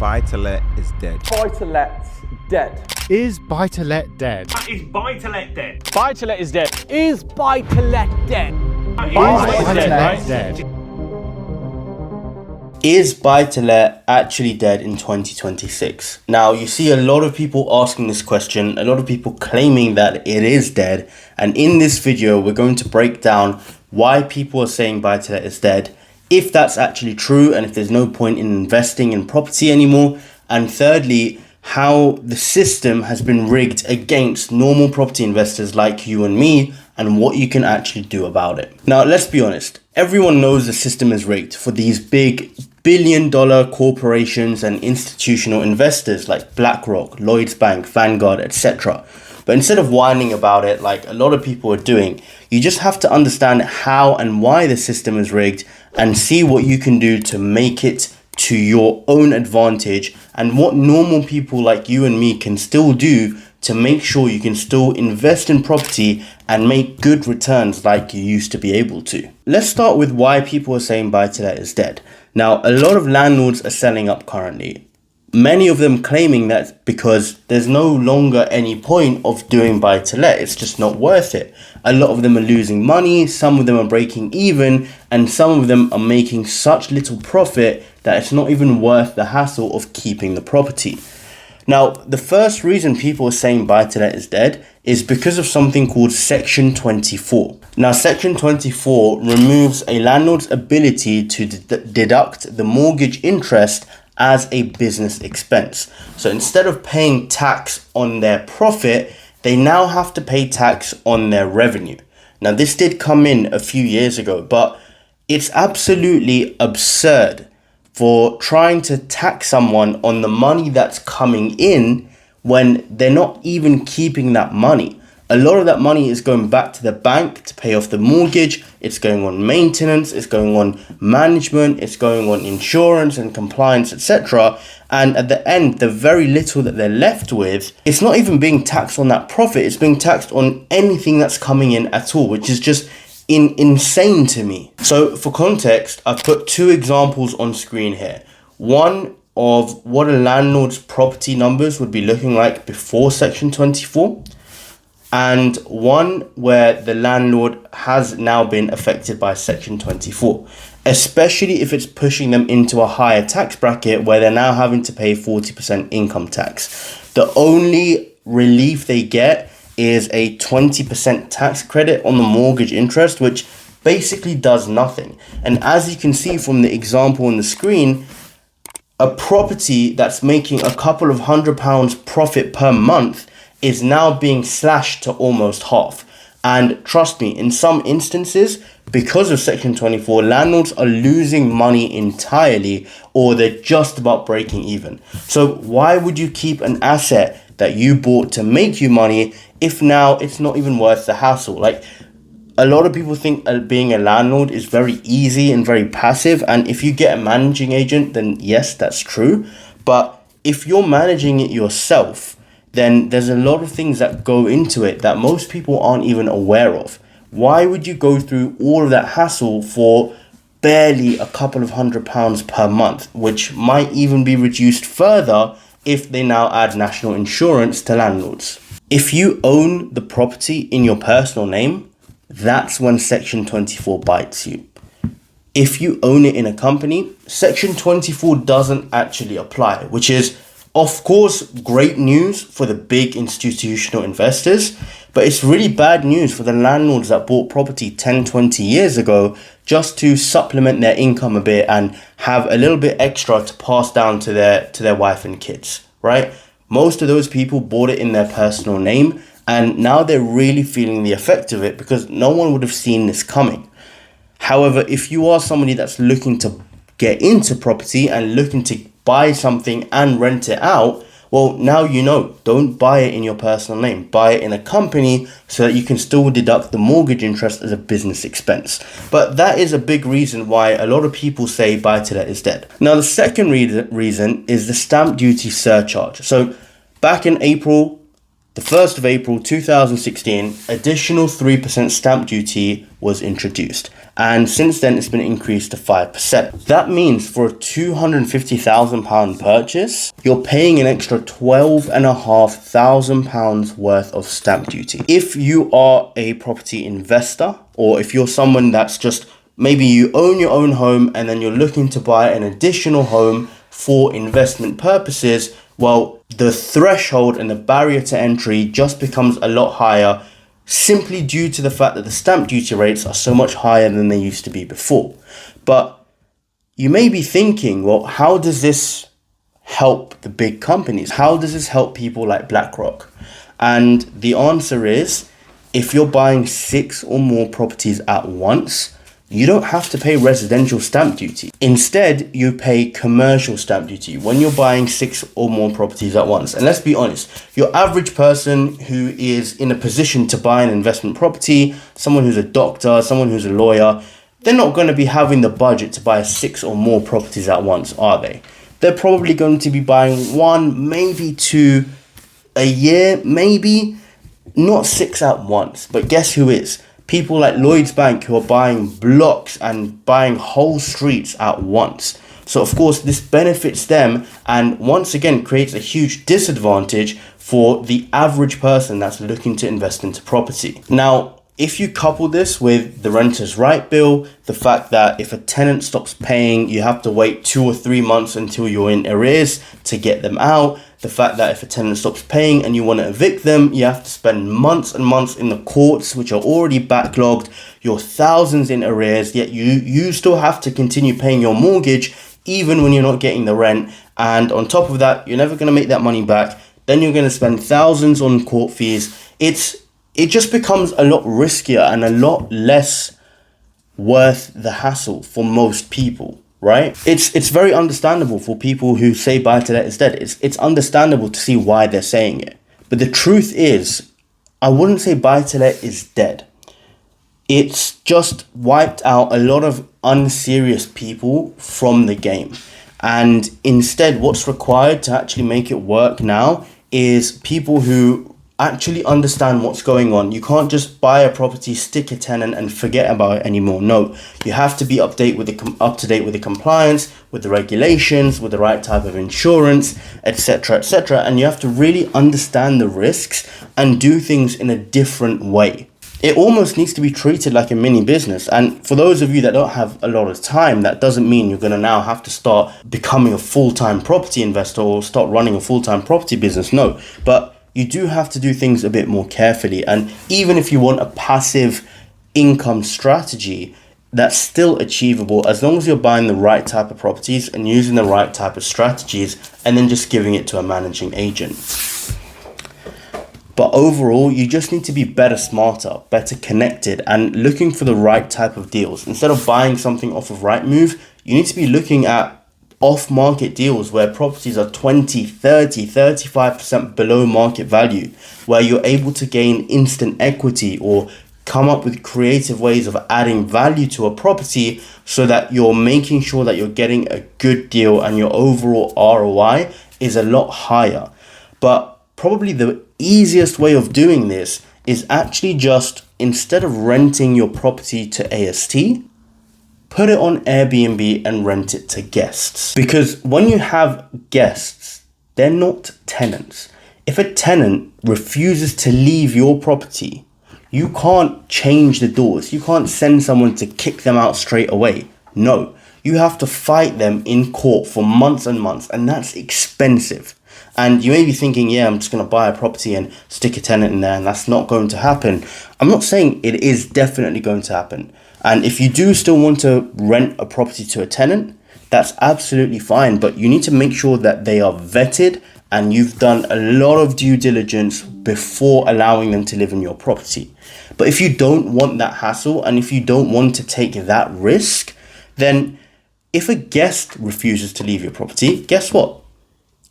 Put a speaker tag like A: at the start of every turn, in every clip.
A: buy-to-let is dead?
B: Buy-to-let's dead.
C: Is buy-to-let dead?
D: Is buy-to-let dead?
B: Buy-to-let is dead. Is buy-to-let dead?
C: Buy-to-let dead.
E: Is buy-to-let actually dead in 2026? Now, you see a lot of people asking this question, a lot of people claiming that it is dead. And in this video, we're going to break down why people are saying buy-to-let is dead, if that's actually true, and if there's no point in investing in property anymore. And thirdly, how the system has been rigged against normal property investors like you and me, and what you can actually do about it. Now, let's be honest. Everyone knows the system is rigged for these big billion-dollar corporations and institutional investors like BlackRock, Lloyds Bank, Vanguard, etc. But instead of whining about it like a lot of people are doing, you just have to understand how and why the system is rigged and see what you can do to make it to your own advantage, and what normal people like you and me can still do to make sure you can still invest in property and make good returns like you used to be able to. Let's start with why people are saying buy-to-let is dead. Now, a lot of landlords are selling up currently. Many of them claiming that because there's no longer any point of doing buy-to-let, it's just not worth it. A lot of them are losing money, some of them are breaking even, and some of them are making such little profit that it's not even worth the hassle of keeping the property. Now, the first reason people are saying buy-to-let is dead is because of something called Section 24. Now, Section 24 removes a landlord's ability to deduct the mortgage interest as a business expense. So instead of paying tax on their profit, they now have to pay tax on their revenue. Now, this did come in a few years ago, but it's absolutely absurd for trying to tax someone on the money that's coming in when they're not even keeping that money. A lot of that money is going back to the bank to pay off the mortgage. It's going on maintenance, it's going on management, it's going on insurance and compliance, etc. And at the end, the very little that they're left with, it's not even being taxed on that profit, it's being taxed on anything that's coming in at all, which is just insane to me. So for context, I've put two examples on screen here. One of what a landlord's property numbers would be looking like before Section 24, and one where the landlord has now been affected by Section 24, especially if it's pushing them into a higher tax bracket where they're now having to pay 40% income tax. The only relief they get is a 20% tax credit on the mortgage interest, which basically does nothing. And as you can see from the example on the screen, a property that's making a couple of £100 profit per month is now being slashed to almost half. And trust me, in some instances, because of Section 24, landlords are losing money entirely, or they're just about breaking even. So why would you keep an asset that you bought to make you money if now it's not even worth the hassle? Like, a lot of people think being a landlord is very easy and very passive, and if you get a managing agent, then yes, that's true. But if you're managing it yourself, then there's a lot of things that go into it that most people aren't even aware of. Why would you go through all of that hassle for barely a couple of £100 per month, which might even be reduced further if they now add national insurance to landlords? If you own the property in your personal name, that's when Section 24 bites you. If you own it in a company, Section 24 doesn't actually apply, which is, of course, great news for the big institutional investors, but it's really bad news for the landlords that bought property 10, 20 years ago just to supplement their income a bit and have a little bit extra to pass down to their wife and kids, right? Most of those people bought it in their personal name, and now they're really feeling the effect of it because no one would have seen this coming. However, if you are somebody that's looking to get into property and looking to buy something and rent it out, well, now you know, don't buy it in your personal name. Buy it in a company so that you can still deduct the mortgage interest as a business expense. But that is a big reason why a lot of people say buy-to-let is dead. Now, the second reason is the stamp duty surcharge. So back in April, the 1st of April 2016, additional 3% stamp duty was introduced. And since then, it's been increased to 5%. That means for a £250,000 purchase, you're paying an extra £12,500 worth of stamp duty. If you are a property investor, or if you're someone that's just, maybe you own your own home and then you're looking to buy an additional home for investment purposes, well, the threshold and the barrier to entry just becomes a lot higher, simply due to the fact that the stamp duty rates are so much higher than they used to be before. But you may be thinking, well, how does this help the big companies? How does this help people like BlackRock? And the answer is, if you're buying 6 or more properties at once, you don't have to pay residential stamp duty. Instead, you pay commercial stamp duty when you're buying 6 or more properties at once. And let's be honest, your average person who is in a position to buy an investment property, someone who's a doctor, someone who's a lawyer, they're not going to be having the budget to buy 6 or more properties at once, are they? They're probably going to be buying 1, maybe 2 a year, maybe, not 6 at once. But guess who is? People like Lloyds Bank, who are buying blocks and buying whole streets at once. So of course this benefits them, and once again creates a huge disadvantage for the average person that's looking to invest into property. Now, if you couple this with the Renters' Right Bill, the fact that if a tenant stops paying, you have to wait 2 or 3 months until you're in arrears to get them out, the fact that if a tenant stops paying and you want to evict them, you have to spend months and months in the courts, which are already backlogged, you're thousands in arrears, yet you still have to continue paying your mortgage even when you're not getting the rent. And on top of that, you're never going to make that money back. Then you're going to spend thousands on court fees. It just becomes a lot riskier and a lot less worth the hassle for most people, right? It's very understandable for people who say buy to let is dead. It's understandable to see why they're saying it. But the truth is, I wouldn't say buy to let is dead. It's just wiped out a lot of unserious people from the game. And instead, what's required to actually make it work now is people who actually understand what's going on. You can't just buy a property, stick a tenant and forget about it anymore. No, you have to be up to date with the compliance, with the regulations, with the right type of insurance, etc., etc. And you have to really understand the risks and do things in a different way. It almost needs to be treated like a mini business. And for those of you that don't have a lot of time, that doesn't mean you're going to now have to start becoming a full-time property investor or start running a full-time property business. No, but you do have to do things a bit more carefully. And even if you want a passive income strategy, that's still achievable as long as you're buying the right type of properties and using the right type of strategies and then just giving it to a managing agent. But overall, you just need to be better, smarter, better connected and looking for the right type of deals. Instead of buying something off of Rightmove, you need to be looking at off-market deals where properties are 20, 30, 35% below market value, where you're able to gain instant equity or come up with creative ways of adding value to a property so that you're making sure that you're getting a good deal and your overall ROI is a lot higher. But probably the easiest way of doing this is actually just, instead of renting your property to AST, put it on Airbnb and rent it to guests. Because when you have guests, they're not tenants. If a tenant refuses to leave your property, you can't change the doors. You can't send someone to kick them out straight away. No, you have to fight them in court for months and months, and that's expensive. And you may be thinking, yeah, I'm just going to buy a property and stick a tenant in there, and that's not going to happen. I'm not saying it is definitely going to happen. And if you do still want to rent a property to a tenant, that's absolutely fine. But you need to make sure that they are vetted and you've done a lot of due diligence before allowing them to live in your property. But if you don't want that hassle and if you don't want to take that risk, then if a guest refuses to leave your property, guess what?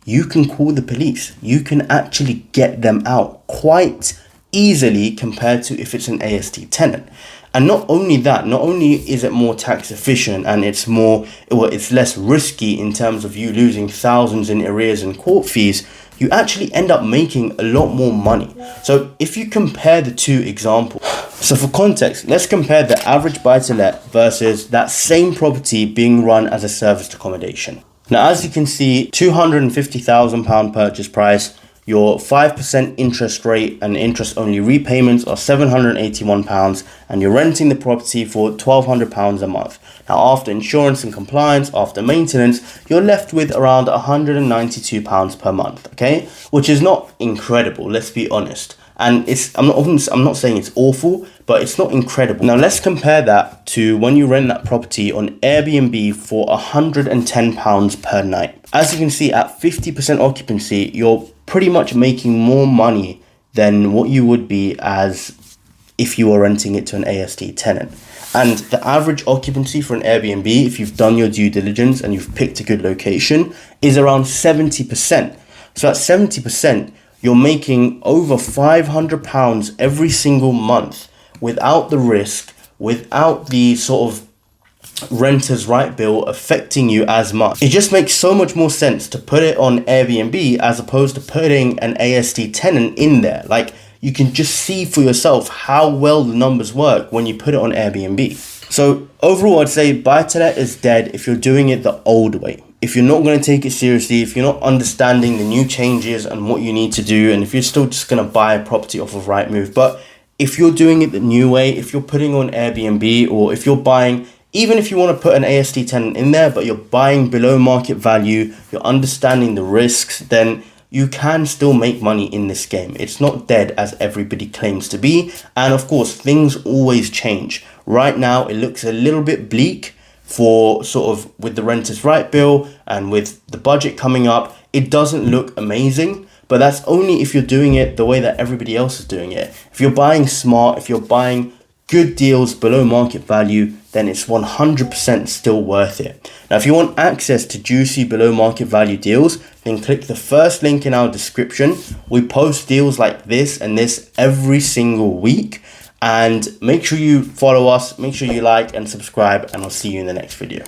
E: You can call the police. You can actually get them out quite easily compared to if it's an AST tenant. And not only that, not only is it more tax efficient and it's less risky in terms of you losing thousands in arrears and court fees, you actually end up making a lot more money. So if you compare the two examples, so for context, let's compare the average buy-to-let versus that same property being run as a serviced accommodation. Now, as you can see, £250,000 purchase price, your 5% interest rate and interest only repayments are £781, and you're renting the property for £1,200 a month. Now, after insurance and compliance, after maintenance, you're left with around £192 per month, okay? Which is not incredible, let's be honest. And I'm not saying it's awful, but it's not incredible. Now let's compare that to when you rent that property on Airbnb for £110 per night. As you can see, at 50% occupancy, you're pretty much making more money than what you would be as if you were renting it to an AST tenant. And the average occupancy for an Airbnb, if you've done your due diligence and you've picked a good location, is around 70%. So at 70%, you're making over £500 every single month without the risk, without the sort of renter's right bill affecting you as much. It just makes so much more sense to put it on Airbnb as opposed to putting an AST tenant in there. Like, you can just see for yourself how well the numbers work when you put it on Airbnb. So overall, I'd say buy-to-let is dead if you're doing it the old way. If you're not going to take it seriously, if you're not understanding the new changes and what you need to do, and if you're still just going to buy a property off of Rightmove. But if you're doing it the new way, if you're putting on Airbnb, or if you're buying, even if you want to put an AST tenant in there, but you're buying below market value, you're understanding the risks, then you can still make money in this game. It's not dead as everybody claims to be. And of course, things always change. Right now, it looks a little bit bleak for sort of with the renter's right bill and with the budget coming up. It doesn't look amazing, but that's only if you're doing it the way that everybody else is doing it. If you're buying smart, if you're buying good deals below market value, then it's 100% still worth it. Now, if you want access to juicy below market value deals, then click the first link in our description. We post deals like this and this every single week. And make sure you follow us, make sure you like and subscribe, and I'll see you in the next video.